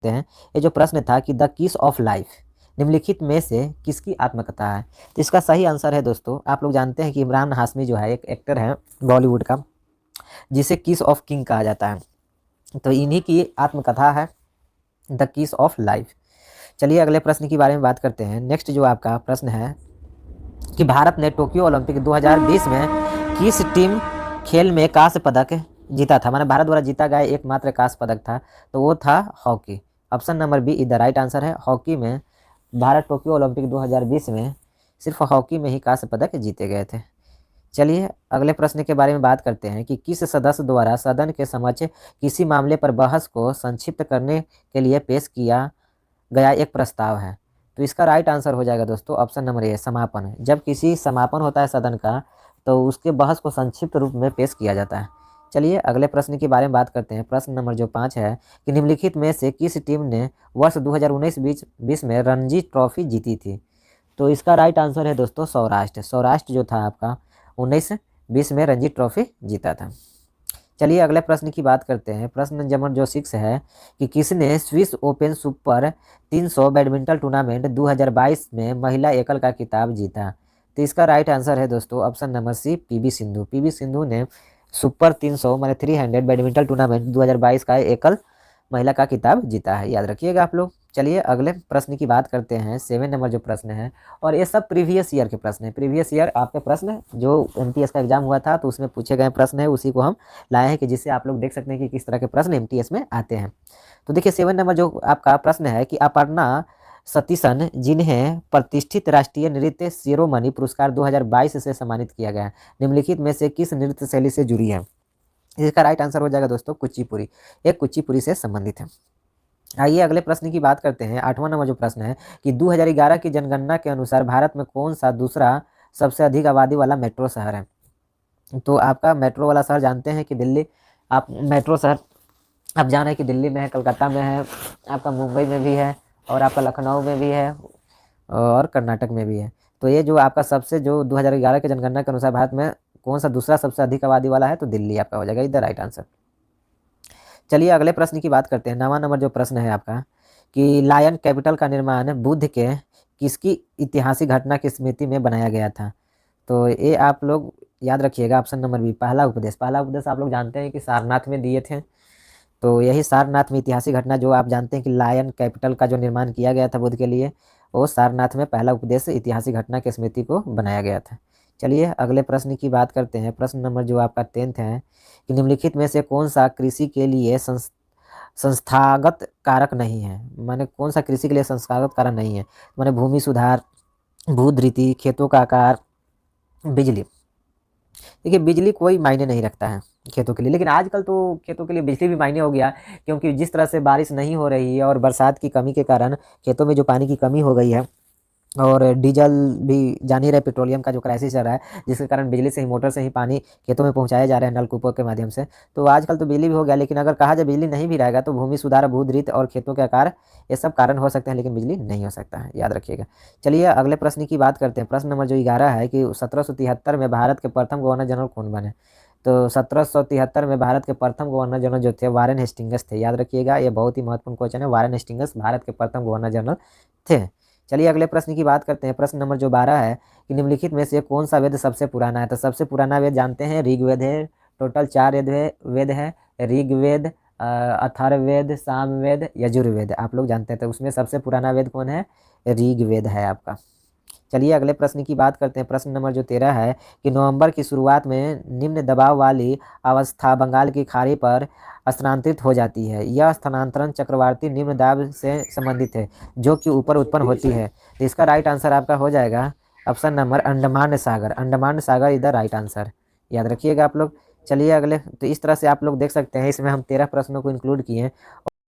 हैं, ये जो प्रश्न था कि द किस ऑफ लाइफ निम्नलिखित में से किसकी आत्मकथा है। तो इसका सही आंसर है दोस्तों, आप लोग जानते हैं कि इमरान हाशमी जो है एक एक्टर है बॉलीवुड का, जिसे किस ऑफ किंग कहा जाता है। तो इन्हीं की आत्मकथा है द किस ऑफ लाइफ। चलिए अगले प्रश्न के बारे में बात करते हैं। नेक्स्ट जो आपका प्रश्न है कि भारत ने टोक्यो ओलंपिक 2020 में किस टीम खेल में कांस्य पदक जीता था, माने भारत द्वारा जीता गया एकमात्र कांस्य पदक था, तो वो था hockey. Option number B is the right answer है। हॉकी में भारत टोक्यो ओलंपिक 2020 में सिर्फ हॉकी में ही कांस्य पदक जीते गए थे। चलिए अगले प्रश्न के बारे में बात करते हैं कि किस सदस्य द्वारा सदन के समक्ष किसी मामले पर बहस को संक्षिप्त करने के लिए पेश किया गया एक प्रस्ताव है। तो इसका राइट आंसर हो जाएगा दोस्तों ऑप्शन नंबर ए समापन। जब किसी समापन होता है सदन का तो उसके बहस को संक्षिप्त रूप में पेश किया जाता है। चलिए अगले प्रश्न के बारे में बात करते हैं। प्रश्न नंबर जो 5 है कि निम्नलिखित में से किस टीम ने वर्ष 2019-20 में रणजी ट्रॉफी जीती थी। तो इसका राइट आंसर है दोस्तों सौराष्ट्र। सौराष्ट्र जो था आपका 19-20 में रणजी ट्रॉफी जीता था। चलिए अगले प्रश्न की बात करते हैं। प्रश्न नंबर जो 6 है कि किसने Swiss open super 300 badminton tournament 2022 में महिला एकल का खिताब जीता। तो इसका राइट आंसर है दोस्तों option number C PV Sindhu. PV Sindhu ने सुपर 300 माने 300 बैडमिंटन टूर्नामेंट 2022 का एकल महिला का खिताब जीता है, याद रखिएगा आप लोग। चलिए अगले प्रश्न की बात करते हैं। 7 नंबर जो प्रश्न है, और ये सब प्रीवियस ईयर के प्रश्न है। प्रीवियस ईयर आपके प्रश्न जो एमटीएस का एग्जाम हुआ था तो उसमें पूछे गए प्रश्न है, उसी को हम लाए हैं कि जिससे आप लोग देख सकते हैं कि किस तरह के प्रश्न एमटीएस में आते हैं। तो देखिए 7 नंबर जो आपका प्रश्न है कि अपर्णा सतीशन जिन्हें प्रतिष्ठित राष्ट्रीय नृत्य शिरोमणि पुरस्कार 2022 से सम्मानित किया गया है, निम्नलिखित में से किस नृत्य शैली से जुड़ी है। इसका राइट आंसर हो जाएगा दोस्तों कुचिपुड़ी। एक कुचिपुड़ी से संबंधित है। आइए अगले प्रश्न की बात करते हैं। 8वां नंबर जो प्रश्न है कि 2011 की जनगणना के अनुसार भारत में कौन सा दूसरा सबसे अधिक आबादी वाला मेट्रो शहर है। तो आपका मेट्रो वाला शहर जानते हैं कि दिल्ली। आप मेट्रो शहर आप जान रहे हैं कि दिल्ली में है, कलकत्ता में है, आपका मुंबई में भी है, और आपका लखनऊ में भी है, और कर्नाटक में भी है। तो ये जो आपका सबसे जो 2011 की जनगणना के अनुसार भारत में कौन सा दूसरा सबसे अधिक आबादी वाला है, तो दिल्ली आपका हो जाएगा इधर राइट आंसर। चलिए अगले प्रश्न की बात करते हैं। 9वां नंबर जो प्रश्न है आपका कि लायन कैपिटल का निर्माण बुद्ध के किसकी ऐतिहासिक घटना की स्मृति में बनाया गया था। तो ये आप लोग याद रखिएगा ऑप्शन नंबर बी पहला उपदेश। पहला उपदेश आप लोग जानते हैं कि सारनाथ में दिए थे। तो यही सारनाथ में ऐतिहासिक घटना जो आप जानते हैं कि लायन कैपिटल का जो निर्माण किया गया था बुद्ध के लिए, वो सारनाथ में पहला उपदेश ऐतिहासिक घटना की स्मृति को बनाया गया था। चलिए अगले प्रश्न की बात करते हैं। प्रश्न नंबर जो आपका 10 है कि निम्नलिखित में से कौन सा कृषि के लिए संस्थागत कारक नहीं है, माने कौन सा कृषि के लिए संस्थागत कारक नहीं है, माने भूमि सुधार, भूधृति, खेतों का आकार, बिजली। देखिए बिजली कोई मायने नहीं रखता है खेतों के लिए, लेकिन आजकल तो खेतों के लिए बिजली भी मायने हो गया, क्योंकि जिस तरह से बारिश नहीं हो रही है और बरसात की कमी के कारण खेतों में जो पानी की कमी हो गई है, और डीजल भी जान ही रहे पेट्रोलियम का जो क्राइसिस चल रहा है, जिसके कारण बिजली से ही मोटर से ही पानी खेतों में पहुंचाया जा रहा है नलकूपों के माध्यम से। तो आजकल तो बिजली भी हो गया, लेकिन अगर कहा जाए बिजली नहीं भी रहेगा तो भूमि सुधार, भूधृत और खेतों के आकार, ये सब कारण हो सकते हैं, लेकिन बिजली नहीं हो सकता है, याद रखिएगा। चलिए अगले प्रश्न की बात करते हैं। प्रश्न नंबर जो 11 है कि 1773 में भारत के प्रथम गवर्नर जनरल कौन बने। तो 1773 में भारत के प्रथम गवर्नर जनरल जो थे वारेन हेस्टिंग्स थे, याद रखिएगा, ये बहुत ही महत्वपूर्ण क्वेश्चन है। वारेन हेस्टिंग्स भारत के प्रथम गवर्नर जनरल थे। चलिए अगले प्रश्न की बात करते हैं। प्रश्न नंबर जो 12 है कि निम्नलिखित में से कौन सा वेद सबसे पुराना है। तो सबसे पुराना वेद जानते हैं ऋग्वेद है। टोटल 4 वेद है, ऋग्वेद, अथर्ववेद, सामवेद, यजुर्वेद, आप लोग जानते हैं। तो उसमें सबसे पुराना वेद कौन है, ऋग्वेद है आपका। चलिए अगले प्रश्न की बात करते हैं। प्रश्न नंबर जो 13 है कि नवंबर की शुरुआत में निम्न दबाव वाली अवस्था बंगाल की खाड़ी पर स्थानांतरित हो जाती है। यह स्थानांतरण चक्रवाती निम्न दाब से संबंधित है जो कि ऊपर उत्पन्न होती है। तो इसका राइट आंसर आपका हो जाएगा ऑप्शन नंबर अंडमान सागर। अंडमान सागर इधर राइट आंसर, याद रखिएगा आप लोग। चलिए अगले, तो इस तरह से आप लोग देख सकते हैं इसमें हम 13 प्रश्नों को इंक्लूड किए हैं।